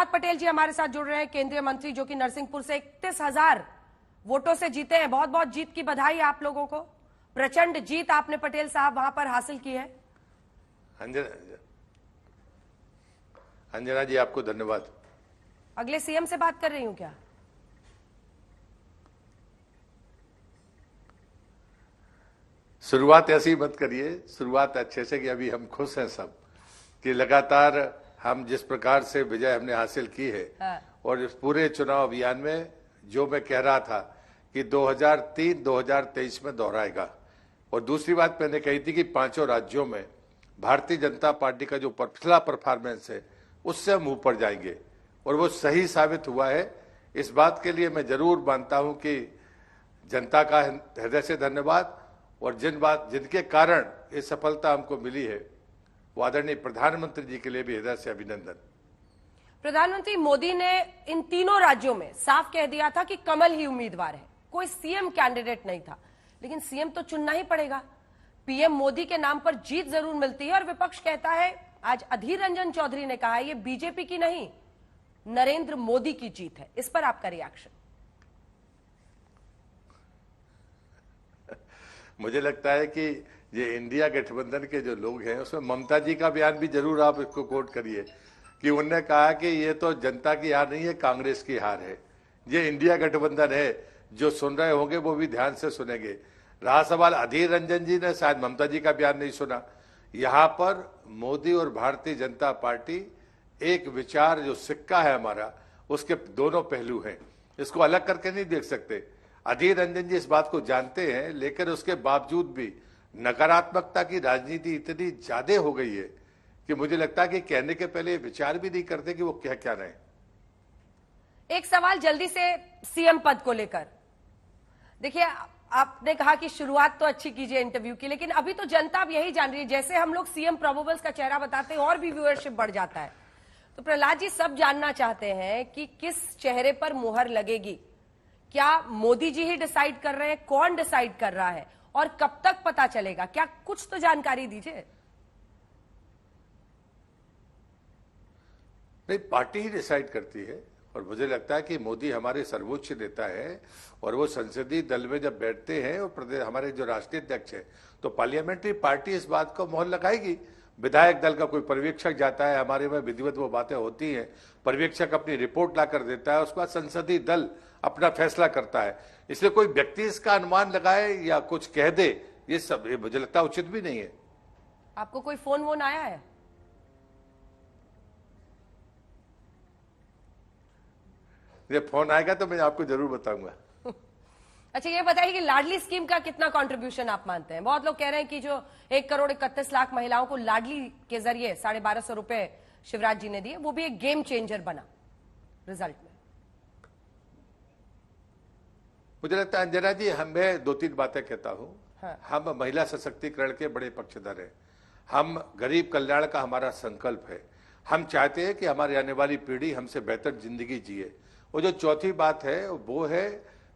प्रहलाद पटेल जी हमारे साथ जुड़ रहे हैं, केंद्रीय मंत्री जो कि नरसिंहपुर से 31,000 वोटों से जीते हैं। बहुत बहुत जीत की बधाई आप लोगों को, प्रचंड जीत आपने पटेल साहब वहां पर हासिल की है। अंजना जी आपको धन्यवाद। अगले सीएम से बात कर रही हूं क्या? शुरुआत ऐसी मत करिए, शुरुआत अच्छे से कि अभी हम खुश हैं सब कि लगातार हम जिस प्रकार से विजय हमने हासिल की है। हाँ। और इस पूरे चुनाव अभियान में जो मैं कह रहा था कि 2003-2023 में दोहराएगा, और दूसरी बात मैंने कही थी कि पांचों राज्यों में भारतीय जनता पार्टी का जो पिछला परफॉर्मेंस है उससे हम ऊपर जाएंगे, और वो सही साबित हुआ है। इस बात के लिए मैं जरूर मानता हूं कि जनता का हृदय से धन्यवाद, और जिनके कारण ये सफलता हमको मिली है वो आदरणीय प्रधानमंत्री जी के लिए भी हृदय से अभिनंदन। प्रधानमंत्री मोदी ने इन तीनों राज्यों में साफ कह दिया था कि कमल ही उम्मीदवार है, कोई सीएम कैंडिडेट नहीं था, लेकिन सीएम तो चुनना ही पड़ेगा। पीएम मोदी के नाम पर जीत जरूर मिलती है, और विपक्ष कहता है, आज अधीर रंजन चौधरी ने कहा, ये बीजेपी की नहीं नरेंद्र मोदी की जीत है। इस पर आपका रिएक्शन? मुझे लगता है कि ये इंडिया गठबंधन के जो लोग हैं उसमें ममता जी का बयान भी जरूर आप इसको कोट करिए कि उन्होंने कहा कि ये तो जनता की हार नहीं है, कांग्रेस की हार है। ये इंडिया गठबंधन है, जो सुन रहे होंगे वो भी ध्यान से सुनेंगे। रहा सवाल अधीर रंजन जी ने शायद ममता जी का बयान नहीं सुना। यहाँ पर मोदी और भारतीय जनता पार्टी एक विचार जो सिक्का है हमारा, उसके दोनों पहलू हैं, इसको अलग करके नहीं देख सकते। अधीर रंजन जी इस बात को जानते हैं, लेकिन उसके बावजूद भी नकारात्मकता की राजनीति इतनी ज्यादा हो गई है कि मुझे लगता है कि कहने के पहले विचार भी नहीं करते कि वो क्या क्या रहे। एक सवाल जल्दी से सीएम पद को लेकर। देखिए, आपने कहा कि शुरुआत तो अच्छी कीजिए इंटरव्यू की, लेकिन अभी तो जनता अब यही जान रही है। जैसे हम लोग सीएम प्रोबेबल्स का चेहरा बताते हैं और भी व्यूअरशिप बढ़ जाता है, तो प्रहलाद जी सब जानना चाहते हैं कि किस चेहरे पर मुहर लगेगी। क्या मोदी जी ही डिसाइड कर रहे हैं? कौन डिसाइड कर रहा है और कब तक पता चलेगा? क्या कुछ तो जानकारी दीजिए। नहीं, पार्टी ही डिसाइड करती है, और मुझे लगता है कि मोदी हमारे सर्वोच्च नेता है, और वो संसदीय दल में जब बैठते हैं और प्रदेश हमारे जो राष्ट्रीय अध्यक्ष है, तो पार्लियामेंट्री पार्टी इस बात को मोहर लगाएगी। विधायक दल का कोई पर्यवेक्षक जाता है, हमारे में विधिवत वो बातें होती हैं, पर्यवेक्षक अपनी रिपोर्ट ला कर देता है, उसके बाद संसदीय दल अपना फैसला करता है। इसलिए कोई व्यक्ति इसका अनुमान लगाए या कुछ कह दे, ये सब मुझे लगता है उचित भी नहीं है। आपको कोई फोन वोन आया है? ये फोन आएगा तो मैं आपको जरूर बताऊंगा। अच्छा, ये बताइए कि लाडली स्कीम का कितना कंट्रीब्यूशन आप मानते हैं? बहुत लोग कह रहे हैं कि जो 1,31,00,000 महिलाओं को लाडली के जरिए 1,250 रुपए शिवराज जी ने दिए, वो भी एक गेम चेंजर बना रिजल्ट में। मुझे लगता है अंजना जी, मैं 2-3 बातें कहता हूँ। हाँ। हम महिला सशक्तिकरण के बड़े पक्षधर हैं, हम गरीब कल्याण का हमारा संकल्प है। हम चाहते हैं कि हमारी आने वाली पीढ़ी हमसे बेहतर जिंदगी जिए। और जो चौथी बात है वो है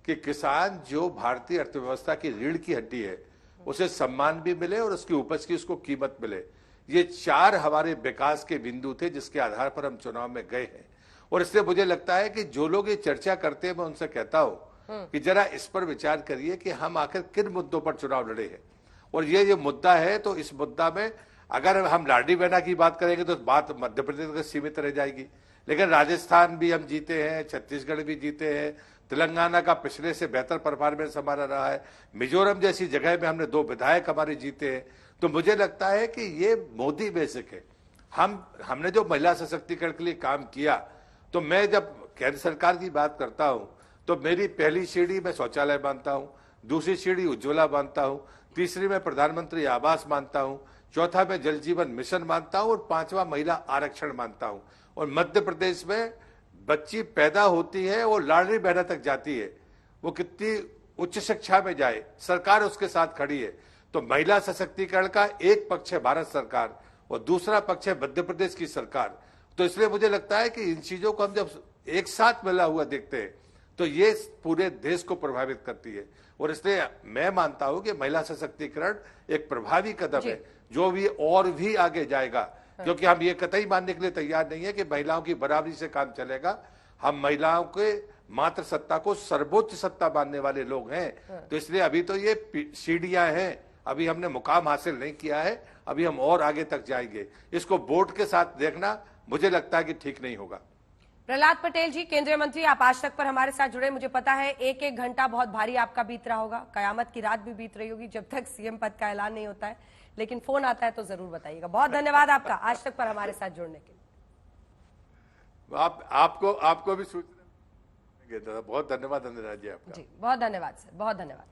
कि किसान जो भारतीय अर्थव्यवस्था की रीढ़ की हड्डी है, उसे सम्मान भी मिले और उसकी उपज की उसको कीमत मिले। ये 4 हमारे विकास के बिंदु थे जिसके आधार पर हम चुनाव में गए हैं। और इसलिए मुझे लगता है कि जो लोग ये चर्चा करते हैं, मैं उनसे कहता हूं कि जरा इस पर विचार करिए कि हम आखिर किन मुद्दों पर चुनाव लड़े हैं। और ये मुद्दा है, तो इस मुद्दा में अगर हम लाडली बहना की बात करेंगे तो बात मध्य प्रदेश तक सीमित रह जाएगी, लेकिन राजस्थान भी हम जीते हैं, छत्तीसगढ़ भी जीते हैं, तेलंगाना का पिछले से बेहतर परफॉर्मेंस हमारा रहा है, मिजोरम जैसी जगह में हमने 2 विधायक हमारे जीते हैं। तो मुझे लगता है कि ये मोदी बेसिक है। हमने जो महिला सशक्तिकरण के लिए काम किया, तो मैं जब केंद्र सरकार की बात करता हूं तो मेरी पहली सीढ़ी में शौचालय मानता हूं, दूसरी सीढ़ी उज्ज्वला मानता हूं, तीसरी में प्रधानमंत्री आवास मानता हूं, चौथा में जल जीवन मिशन मानता हूं, और 5वां महिला आरक्षण मानता हूं। और मध्य प्रदेश में बच्ची पैदा होती है और लाडली बहना तक जाती है, वो कितनी उच्च शिक्षा में जाए, सरकार उसके साथ खड़ी है। तो महिला सशक्तिकरण का एक पक्ष है भारत सरकार और दूसरा पक्ष है मध्य प्रदेश की सरकार। तो इसलिए मुझे लगता है कि इन चीजों को हम जब एक साथ मिला हुआ देखते हैं तो ये पूरे देश को प्रभावित करती है। और इसलिए मैं मानता हूं कि महिला सशक्तिकरण एक प्रभावी कदम है, जो भी और भी आगे जाएगा। क्योंकि हम ये कतई मानने के लिए तैयार नहीं है कि महिलाओं की बराबरी से काम चलेगा। हम महिलाओं के मात्र सत्ता को सर्वोच्च सत्ता मानने वाले लोग हैं। तो इसलिए अभी तो ये सीढ़ियां हैं, अभी हमने मुकाम हासिल नहीं किया है, अभी हम और आगे तक जाएंगे। इसको बोर्ड के साथ देखना मुझे लगता है कि ठीक नहीं होगा। प्रहलाद पटेल जी, केंद्रीय मंत्री, आप आज तक पर हमारे साथ जुड़े। मुझे पता है एक एक घंटा बहुत भारी आपका बीत रहा होगा, कयामत की रात भी बीत रही होगी जब तक सीएम पद का ऐलान नहीं होता है, लेकिन फोन आता है तो जरूर बताइएगा। बहुत धन्यवाद आपका आज तक पर हमारे साथ जुड़ने के लिए। आपको भी सूचना, बहुत धन्यवाद अंजना जी आपका। जी बहुत धन्यवाद सर, बहुत धन्यवाद।